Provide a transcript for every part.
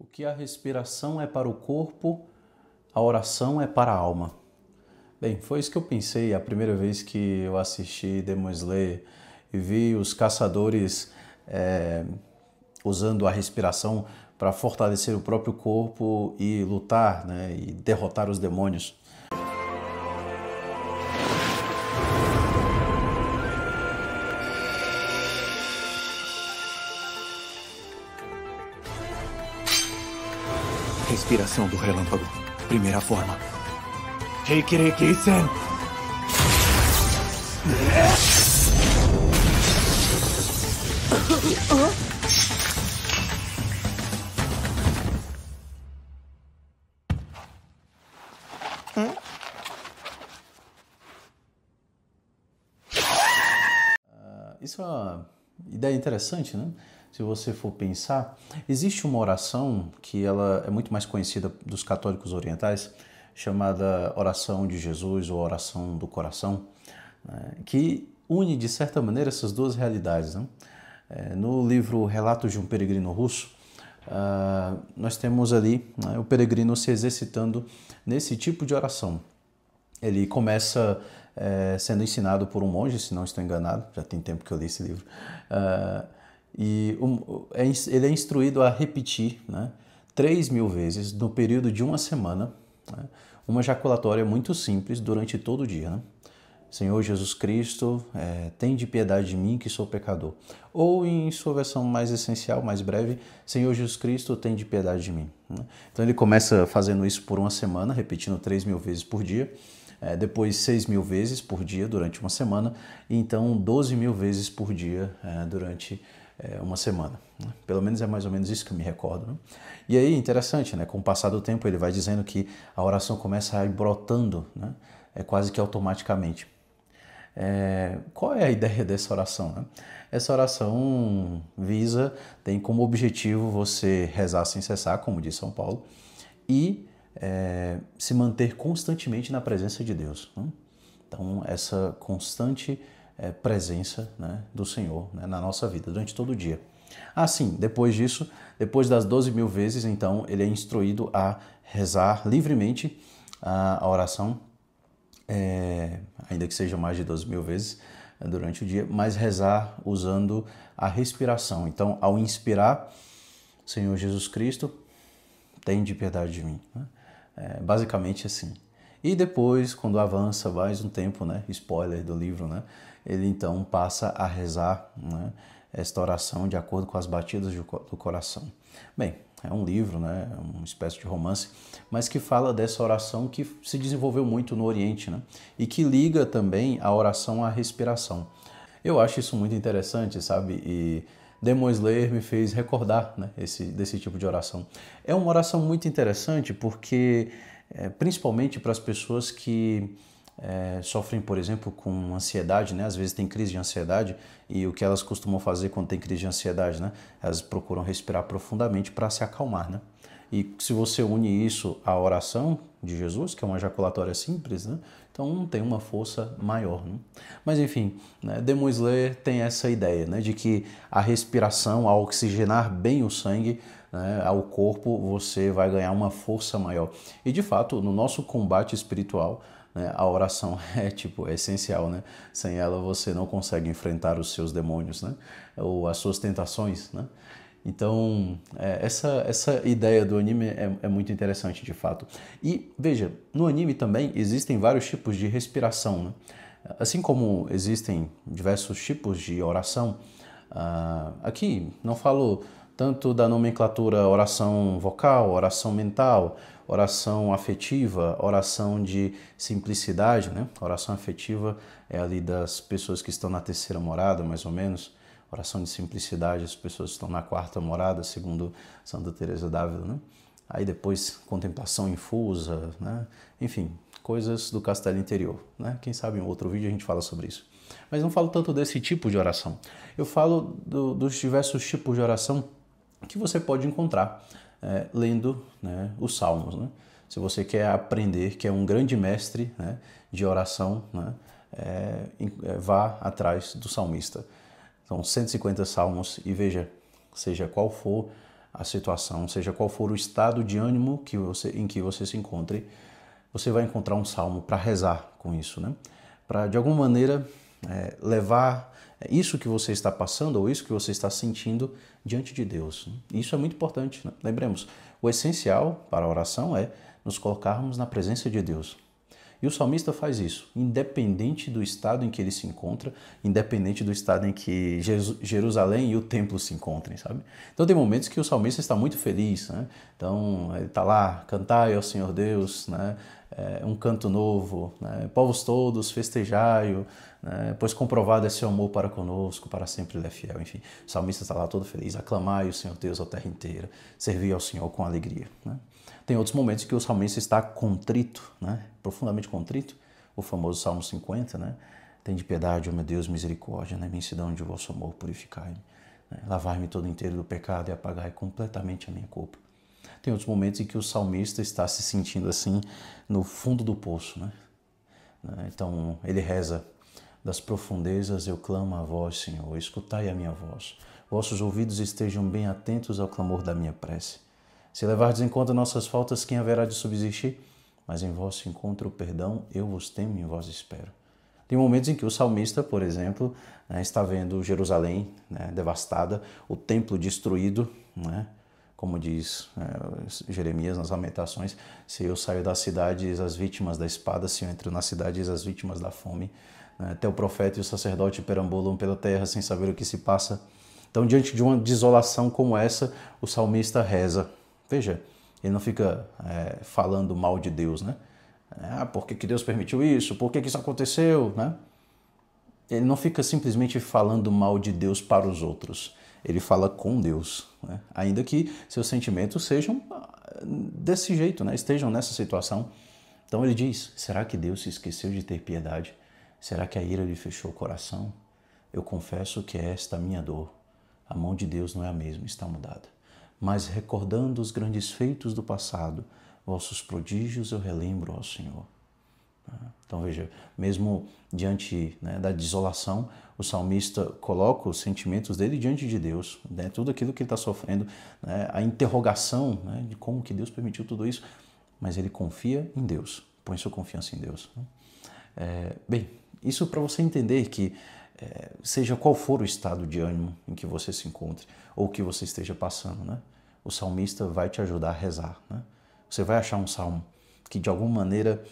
O que a respiração é para o corpo, a oração é para a alma. Bem, foi isso que eu pensei a primeira vez que eu assisti Demon Slayer e vi os caçadores usando a respiração para fortalecer o próprio corpo e lutar, né, e derrotar os demônios. Respiração do relâmpago. Primeira forma. Heikiriki-sen! Isso é uma ideia interessante, né? Se você for pensar, existe uma oração que ela é muito mais conhecida dos católicos orientais, chamada oração de Jesus ou oração do coração, né? Que une, de certa maneira, essas duas realidades, né? No livro Relatos de um Peregrino Russo, nós temos ali, né, o peregrino se exercitando nesse tipo de oração. Ele começa sendo ensinado por um monge, se não estou enganado, já tem tempo que eu li esse livro, ele é instruído a repetir, né, 3.000 vezes no período de uma semana, né, uma jaculatória muito simples durante todo o dia, né? Senhor Jesus Cristo, tende piedade de mim que sou pecador. Ou em sua versão mais essencial, mais breve, Senhor Jesus Cristo, tende piedade de mim. Então ele começa fazendo isso por uma semana, repetindo 3.000 vezes por dia, depois 6.000 vezes por dia durante uma semana, e então 12.000 vezes por dia durante uma semana. Pelo menos é mais ou menos isso que eu me recordo, né? E aí, interessante, né? Com o passar do tempo, ele vai dizendo que a oração começa a ir brotando, né? Quase que automaticamente. Qual é a ideia dessa oração, né? Essa oração tem como objetivo você rezar sem cessar, como diz São Paulo, e se manter constantemente na presença de Deus, né? Então, essa constante presença, né, do Senhor, né, na nossa vida, durante todo o dia. Assim, depois disso, depois das 12.000 vezes, então, ele é instruído a rezar livremente a oração, ainda que seja mais de 12.000 vezes durante o dia, mas rezar usando a respiração. Então, ao inspirar, Senhor Jesus Cristo, tende piedade de mim, né? Basicamente assim. E depois, quando avança mais um tempo, né, spoiler do livro, né, ele então passa a rezar, né, esta oração de acordo com as batidas do coração. Bem, é um livro, né, uma espécie de romance, mas que fala dessa oração que se desenvolveu muito no Oriente, né, e que liga também a oração à respiração. Eu acho isso muito interessante, sabe? E Demon Slayer me fez recordar, né, desse tipo de oração. É uma oração muito interessante porque, principalmente para as pessoas que sofrem, por exemplo, com ansiedade, né? Às vezes tem crise de ansiedade e o que elas costumam fazer quando tem crise de ansiedade, né? Elas procuram respirar profundamente para se acalmar, né? E se você une isso à oração de Jesus, que é uma ejaculatória simples, né? Então tem uma força maior, né? Mas enfim, né? Demon Slayer tem essa ideia, né, de que a respiração, ao oxigenar bem o sangue, né, ao corpo, você vai ganhar uma força maior. E de fato, no nosso combate espiritual, né, a oração é essencial, né? Sem ela você não consegue enfrentar os seus demônios, né? Ou as suas tentações, né? Então, essa ideia do anime é muito interessante, de fato. E, veja, no anime também existem vários tipos de respiração, né? Assim como existem diversos tipos de oração, aqui não falo tanto da nomenclatura oração vocal, oração mental, oração afetiva, oração de simplicidade, né? Oração afetiva é ali das pessoas que estão na terceira morada, mais ou menos. Oração de simplicidade, as pessoas que estão na quarta morada, segundo Santa Teresa d'Ávila, né? Aí depois contemplação infusa, né? Enfim, coisas do castelo interior, né? Quem sabe em outro vídeo a gente fala sobre isso. Mas não falo tanto desse tipo de oração. Eu falo dos diversos tipos de oração que você pode encontrar lendo, né, os Salmos, né? Se você quer aprender, que é um grande mestre, né, de oração, né, vá atrás do salmista. São 150 salmos e veja, seja qual for a situação, seja qual for o estado de ânimo em que você se encontre, você vai encontrar um salmo para rezar com isso, né? Para, de alguma maneira, levar isso que você está passando ou isso que você está sentindo diante de Deus. Isso é muito importante, né? Lembremos, o essencial para a oração é nos colocarmos na presença de Deus. E o salmista faz isso, independente do estado em que ele se encontra, independente do estado em que Jerusalém e o templo se encontrem, sabe? Então tem momentos que o salmista está muito feliz, né? Então ele está lá, cantai ao Senhor Deus, né? Um canto novo, né? Povos todos, festejai-o, né? Pois comprovado é seu amor para conosco, para sempre ele é fiel. Enfim, o salmista está lá todo feliz, aclamai o Senhor Deus a terra inteira, servi ao Senhor com alegria, né? Tem outros momentos que o salmista está contrito, né? Profundamente contrito, o famoso Salmo 50, né? Tem de piedade, ó meu Deus, misericórdia, né? Imensidão de vosso amor, purificai-me, né? Lavai-me todo inteiro do pecado e apagai completamente a minha culpa. Tem outros momentos em que o salmista está se sentindo assim no fundo do poço, né? Então ele reza: das profundezas eu clamo a vós, Senhor, escutai a minha voz. Vossos ouvidos estejam bem atentos ao clamor da minha prece. Se levardes em conta nossas faltas, quem haverá de subsistir? Mas em vós se encontra o perdão, eu vos temo e em vós espero. Tem momentos em que o salmista, por exemplo, está vendo Jerusalém, né, devastada, o templo destruído, né? Como diz Jeremias nas Lamentações: se eu saio das cidades as vítimas da espada, se eu entro nas cidades as vítimas da fome. Até o profeta e o sacerdote perambulam pela terra sem saber o que se passa. Então, diante de uma desolação como essa, o salmista reza. Veja, ele não fica falando mal de Deus, né? Por que Deus permitiu isso? Por que isso aconteceu? Né? Ele não fica simplesmente falando mal de Deus para os outros. Ele fala com Deus, né? Ainda que seus sentimentos sejam desse jeito, né? Estejam nessa situação. Então ele diz: será que Deus se esqueceu de ter piedade? Será que a ira lhe fechou o coração? Eu confesso que é esta a minha dor. A mão de Deus não é a mesma, está mudada. Mas recordando os grandes feitos do passado, vossos prodígios eu relembro ao Senhor. Então veja, mesmo diante, né, da desolação, o salmista coloca os sentimentos dele diante de Deus, né, tudo aquilo que ele está sofrendo, né, a interrogação, né, de como que Deus permitiu tudo isso, mas ele confia em Deus, põe sua confiança em Deus. Bem, isso para você entender que seja qual for o estado de ânimo em que você se encontre ou que você esteja passando, né, o salmista vai te ajudar a rezar, né? Você vai achar um salmo que de alguma maneira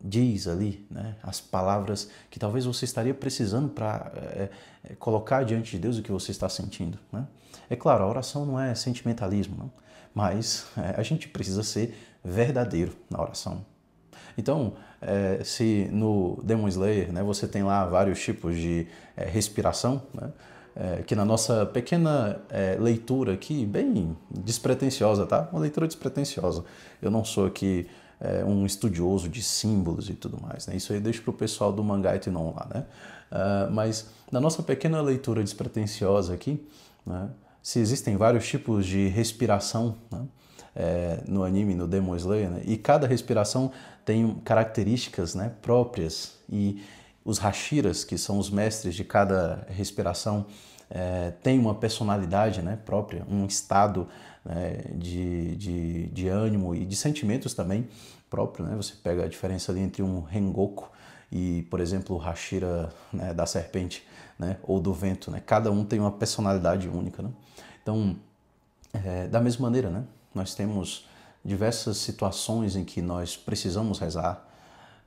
diz ali, né, as palavras que talvez você estaria precisando para colocar diante de Deus o que você está sentindo, né? É claro, a oração não é sentimentalismo, não, mas a gente precisa ser verdadeiro na oração. Então, se no Demon Slayer, né, você tem lá vários tipos de respiração, né, que na nossa pequena leitura aqui, bem despretensiosa, tá? Uma leitura despretensiosa. Eu não sou aqui um estudioso de símbolos e tudo mais, né? Isso aí deixa para o pessoal do Mangaito não lá, né? Mas na nossa pequena leitura despretensiosa aqui, né, se existem vários tipos de respiração, né, no anime, no Demon Slayer, né, e cada respiração tem características, né, próprias, e os Hashiras, que são os mestres de cada respiração, têm uma personalidade, né, própria, um estado, né, de ânimo e de sentimentos também próprio, né? Você pega a diferença ali entre um Rengoku e, por exemplo, o Hashira, né, da serpente, né, ou do vento, né? Cada um tem uma personalidade única, né? Então, da mesma maneira, né, nós temos diversas situações em que nós precisamos rezar,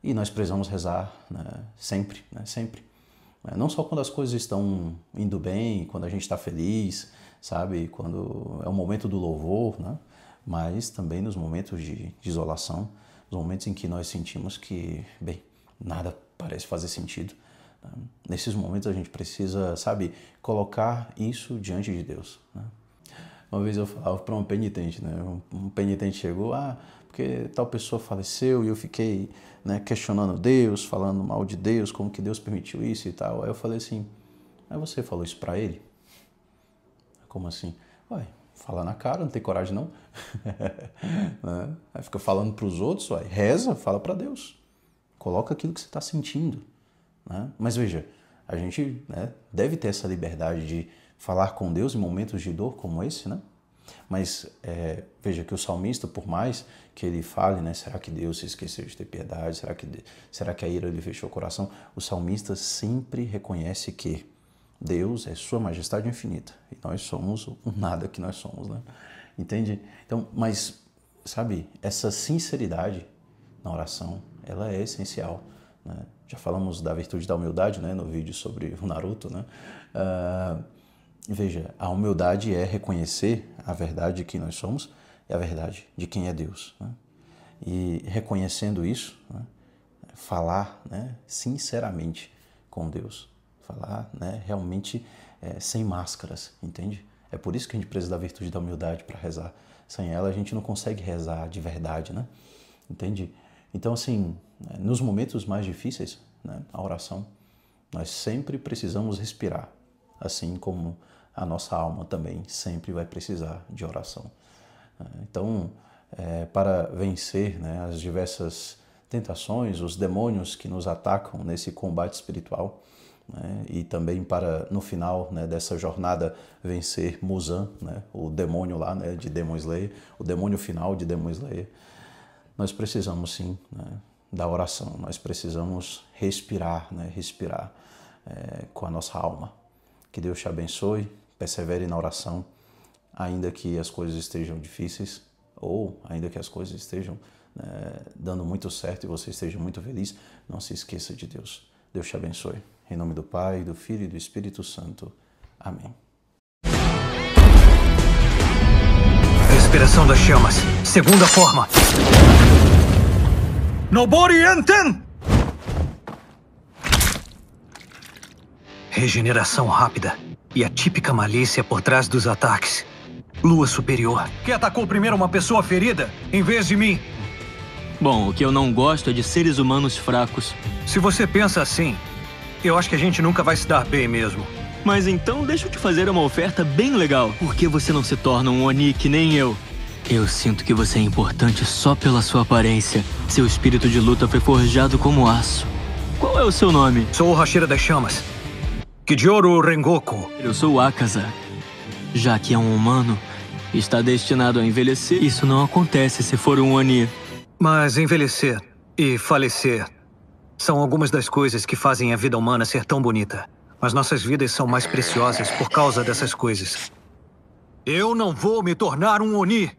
e nós precisamos rezar, né, sempre, né, sempre. Não só quando as coisas estão indo bem, quando a gente está feliz, sabe, quando é o momento do louvor, né, mas também nos momentos de isolação, nos momentos em que nós sentimos que, bem, nada parece fazer sentido. Né? Nesses momentos a gente precisa, sabe, colocar isso diante de Deus, né? Uma vez eu falava para um penitente, né? Um penitente chegou, porque tal pessoa faleceu e eu fiquei, né, questionando Deus, falando mal de Deus, como que Deus permitiu isso e tal. Aí eu falei assim: mas você falou isso para ele? Como assim? Uai, fala na cara, não tem coragem não? Né? Aí fica falando para os outros, uai, reza, fala para Deus. Coloca aquilo que você está sentindo, né? Mas veja, a gente, né, deve ter essa liberdade de falar com Deus em momentos de dor como esse, né? Mas veja que o salmista, por mais que ele fale, né, será que Deus se esqueceu de ter piedade? Será que a ira lhe fechou o coração? O salmista sempre reconhece que Deus é sua majestade infinita e nós somos o nada que nós somos, né? Entende? Então, mas, sabe, essa sinceridade na oração, ela é essencial, né? Já falamos da virtude da humildade, né, no vídeo sobre o Naruto, né? Veja, a humildade é reconhecer a verdade de quem nós somos e a verdade de quem é Deus, né? E reconhecendo isso, né, falar, né, sinceramente com Deus, falar, né, realmente sem máscaras, entende? É por isso que a gente precisa da virtude da humildade para rezar. Sem ela a gente não consegue rezar de verdade, né? Entende? Então, assim, nos momentos mais difíceis, né, a oração, nós sempre precisamos respirar, assim como a nossa alma também sempre vai precisar de oração. Então, para vencer, né, as diversas tentações, os demônios que nos atacam nesse combate espiritual, né, e também para, no final, né, dessa jornada, vencer Muzan, né, o demônio lá, né, de Demon Slayer, o demônio final de Demon Slayer, nós precisamos sim, né, da oração, nós precisamos respirar, né, respirar com a nossa alma. Que Deus te abençoe, persevere na oração, ainda que as coisas estejam difíceis ou ainda que as coisas estejam dando muito certo e você esteja muito feliz, não se esqueça de Deus. Deus te abençoe. Em nome do Pai, do Filho e do Espírito Santo. Amém. Respiração das chamas. Segunda forma. Nobori Enten! Regeneração rápida e a típica malícia por trás dos ataques. Lua superior. Que atacou primeiro uma pessoa ferida em vez de mim. Bom, o que eu não gosto é de seres humanos fracos. Se você pensa assim, eu acho que a gente nunca vai se dar bem mesmo. Mas então deixa eu te fazer uma oferta bem legal. Por que você não se torna um Oni que nem eu? Eu sinto que você é importante só pela sua aparência. Seu espírito de luta foi forjado como aço. Qual é o seu nome? Sou o Hashira das Chamas. Kijoro Rengoku. Eu sou o Akaza. Já que é um humano, está destinado a envelhecer. Isso não acontece se for um Oni. Mas envelhecer e falecer são algumas das coisas que fazem a vida humana ser tão bonita. Mas nossas vidas são mais preciosas por causa dessas coisas. Eu não vou me tornar um Oni.